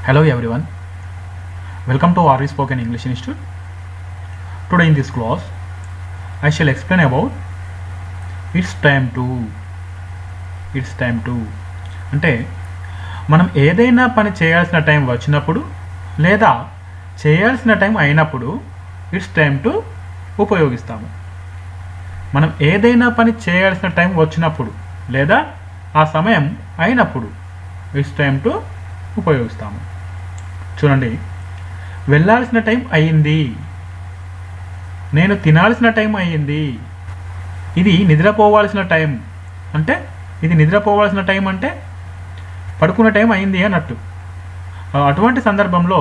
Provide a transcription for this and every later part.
Hello everyone, welcome to RV Spoken English Institute. Today in this class, I shall explain about it's time to అంటే మనం ఏదైనా పని చేయాల్సిన time వచ్చినప్పుడు లేదా చేయాల్సిన టైం అయినప్పుడు ఇట్స్ టైం టు ఉపయోగిస్తాము. మనం ఏదైనా పని చేయాల్సిన టైం వచ్చినప్పుడు లేదా ఆ సమయం అయినప్పుడు ఇట్స్ టైం టు ఉపయోగిస్తాము. చూడండి, వెళ్ళాల్సిన టైం అయ్యింది, నేను తినాల్సిన టైం అయ్యింది, ఇది నిద్రపోవాల్సిన టైం అంటే పడుకునే టైం అయింది అన్నట్టు. అటువంటి సందర్భంలో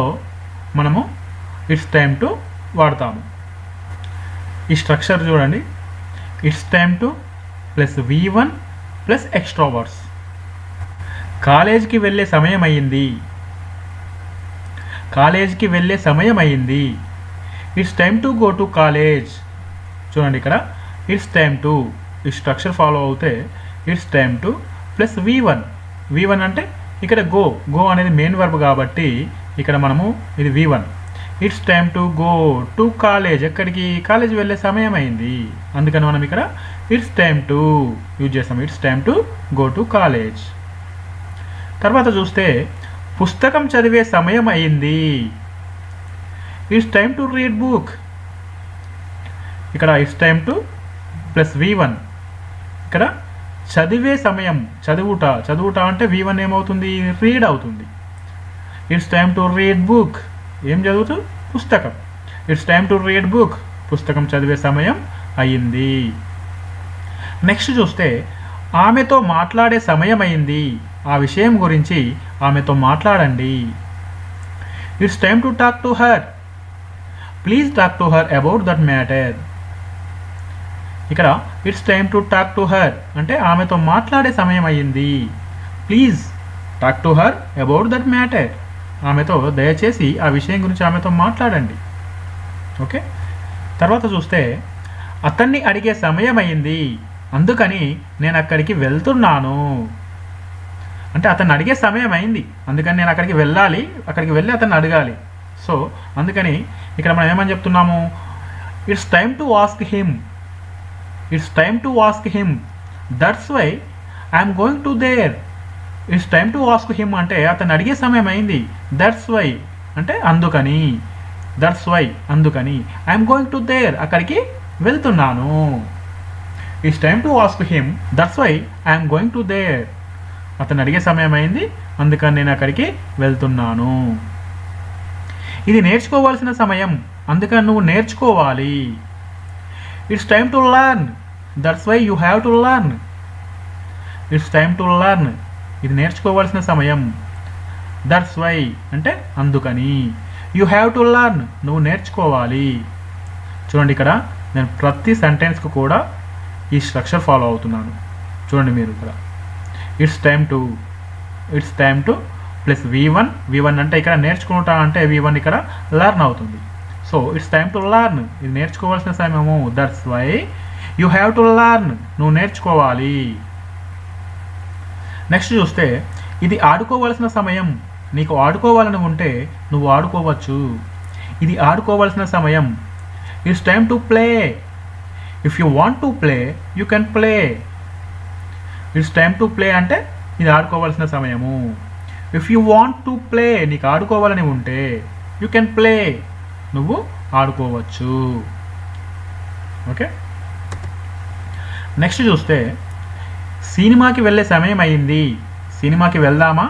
మనము ఇట్స్ టైం టు వాడతాము. ఈ స్ట్రక్చర్ చూడండి, it's time to plus V1 plus extra words. కాలేజీకి వెళ్ళే సమయం అయ్యింది, it's time to go to college. చూడండి, ఇక్కడ ఇట్స్ టైమ్ టు ఈ స్ట్రక్చర్ ఫాలో అవుతే it's time to plus V1 అంటే ఇక్కడ గో అనేది మెయిన్ వర్బ్ కాబట్టి ఇక్కడ మనము ఇది V1. It's time to go to college, ఎక్కడికి? కాలేజ్ వెళ్ళే సమయం అయింది, అందుకని మనం ఇక్కడ ఇట్స్ టైమ్ టు యూజ్ చేస్తాం. It's time to go to college. తర్వాత చూస్తే పుస్తకం చదివే సమయం అయింది, it's time to read book. ఇక్కడ it's time to plus V1, ఇక్కడ చదివే సమయం, చదువుట అంటే V1 ఏమవుతుంది? రీడ్ అవుతుంది. It's time to read book, ఏం చదువుతూ? పుస్తకం. It's time to read book, పుస్తకం చదివే సమయం అయ్యింది. నెక్స్ట్ చూస్తే ఆమెతో మాట్లాడే సమయం అయింది, ఆ విషయం గురించి ఆమెతో మాట్లాడండి. It's time to talk to her, please talk to her about that matter. ఇక్కడ it's time to talk to her అంటే ఆమెతో మాట్లాడే సమయం అయ్యింది, please talk to her about that matter. ఆమెతో దయచేసి ఆ విషయం గురించి ఆమెతో మాట్లాడండి. ఓకే, తర్వాత చూస్తే అతన్ని అడిగే సమయం అయ్యింది, అందుకని నేను అక్కడికి వెళ్తున్నాను. అంటే అతన్ని అడిగే సమయం అయింది, అందుకని నేను అక్కడికి వెళ్ళాలి, అక్కడికి వెళ్ళి అతన్ని అడగాలి. సో అందుకని ఇక్కడ మనం ఏమని చెప్తున్నాము? It's time to ask him, that's why I'm going to there. It's time to ask him అంటే అతన్ని అడిగే సమయం అయింది, దట్స్ వై అంటే అందుకని, ఐఎమ్ గోయింగ్ టు దేర్ అక్కడికి వెళ్తున్నాను. It's time to ask him, that's why I'm going to there. అతను అడిగే సమయం అయింది, అందుకని నేను అక్కడికి వెళ్తున్నాను. ఇది నేర్చుకోవాల్సిన సమయం, అందుకని నువ్వు నేర్చుకోవాలి. It's time to learn, that's why you have to learn. It's time to learn, ఇది నేర్చుకోవాల్సిన సమయం, దట్స్ వై అంటే అందుకని, యూ హ్యావ్ టు లర్న్ నువ్వు నేర్చుకోవాలి. చూడండి, ఇక్కడ నేను ప్రతి సెంటెన్స్కు కూడా ఈ స్ట్రక్చర్ ఫాలో అవుతున్నాను. చూడండి మీరు ఇక్కడ it's time to plus V1 అంటే ఇక్కడ నేర్చుకుంటా అంటే V1 ఇక్కడ లర్న్ అవుతుంది. So it's time to learn, ఇది నేర్చుకోవాల్సిన సమయము, that's why you have to learn నువ్వు నేర్చుకోవాలి. నెక్స్ట్ చూస్తే ఇది ఆడుకోవాల్సిన సమయం, నీకు ఆడుకోవాలని ఉంటే నువ్వు ఆడుకోవచ్చు, ఇది ఆడుకోవాల్సిన సమయం. It's time to play, if you want to play you can play. It's time to play అంటే ఇది ఆడుకోవాల్సిన సమయము. If you want to play, నీకు ఆడుకోవాలని ఉంటే యూ కెన్ ప్లే, నువ్వు ఆడుకోవచ్చు. ఓకే, నెక్స్ట్ చూస్తే సినిమాకి వెళ్ళే సమయం అయ్యింది, సినిమాకి వెళ్దామా?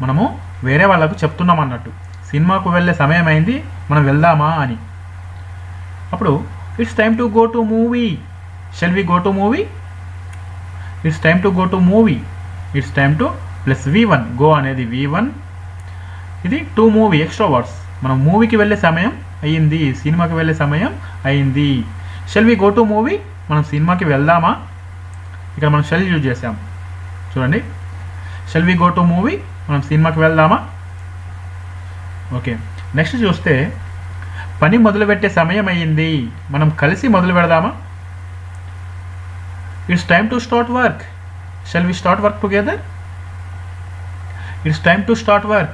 మనము వేరే వాళ్ళకు చెప్తున్నాం అన్నట్టు, సినిమాకు వెళ్ళే సమయం అయింది, మనం వెళ్దామా అని. అప్పుడు it's time to go to movie, shall we go to movie? It's time to go to movie, it's time to plus V1, go అనేది V1, ఇది టు మూవీ ఎక్స్ట్రా వర్డ్స్. మనం మూవీకి వెళ్ళే సమయం అయ్యింది, సినిమాకి వెళ్ళే సమయం అయ్యింది. Shall we go to movie, మనం సినిమాకి వెళ్దామా? ఇక్కడ మనం షెల్ యూజ్ చేసాం. చూడండి, shall we go to movie, మనం సినిమాకి వెళ్దామా? ఓకే, నెక్స్ట్ చూస్తే పని మొదలుపెట్టే సమయం అయ్యింది, మనం కలిసి మొదలు పెడదామా? It's time to start work, shall we start work together? It's time to start work.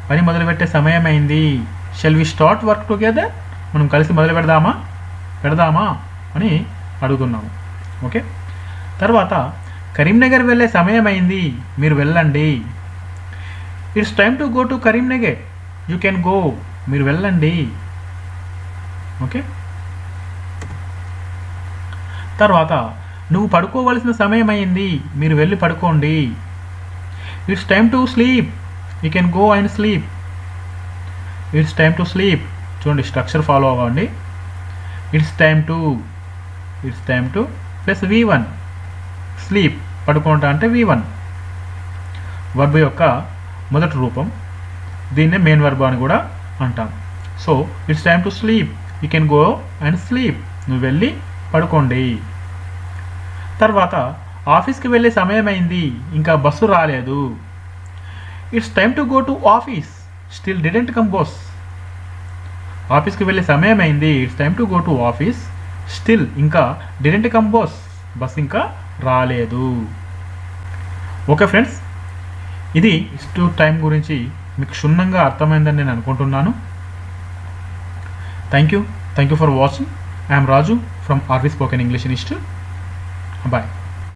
పని మొదలుపెట్టే సమయం అయింది. Shall we start work together? మనం కలిసి మొదలు పెడదామా అని అడుగుతున్నాము. ఓకే. తర్వాత కరీంనగర్ వెళ్ళే సమయం అయింది, మీరు వెళ్ళండి. It's time to go to Karimnagar, you can go, మీరు వెళ్ళండి. ఓకే. తర్వాత నువ్వు పడుకోవలసిన సమయం అయింది, మీరు వెళ్ళి పడుకోండి. It's time to sleep, you can go and sleep. It's time to sleep, చూడండి స్ట్రక్చర్ ఫాలో అవ్వండి. It's time to plus V1, sleep పడుకుంటా అంటే V1 వర్బ్ యొక్క మొదటి రూపం. దీన్నే మెయిన్ వర్బ్ అని కూడా అంటాం. So it's time to sleep, you can go and sleep, నువ్వు వెళ్ళి పడుకోండి. తర్వాత ఆఫీస్కి వెళ్ళే సమయం అయింది, ఇంకా బస్సు రాలేదు. It's time to go to office, still didn't come bus. ఆఫీస్కి వెళ్ళే సమయం అయింది, it's time to go to office, still ఇంకా డిడెంట్ కమ్ బస్ ఇంకా రాలేదు. ఓకే ఫ్రెండ్స్, ఇది టు టైం గురించి మీకు క్షుణ్ణంగా అర్థమైందని నేను అనుకుంటున్నాను. Thank you for watching. I'm Raju from RV spoken English institute. Bye.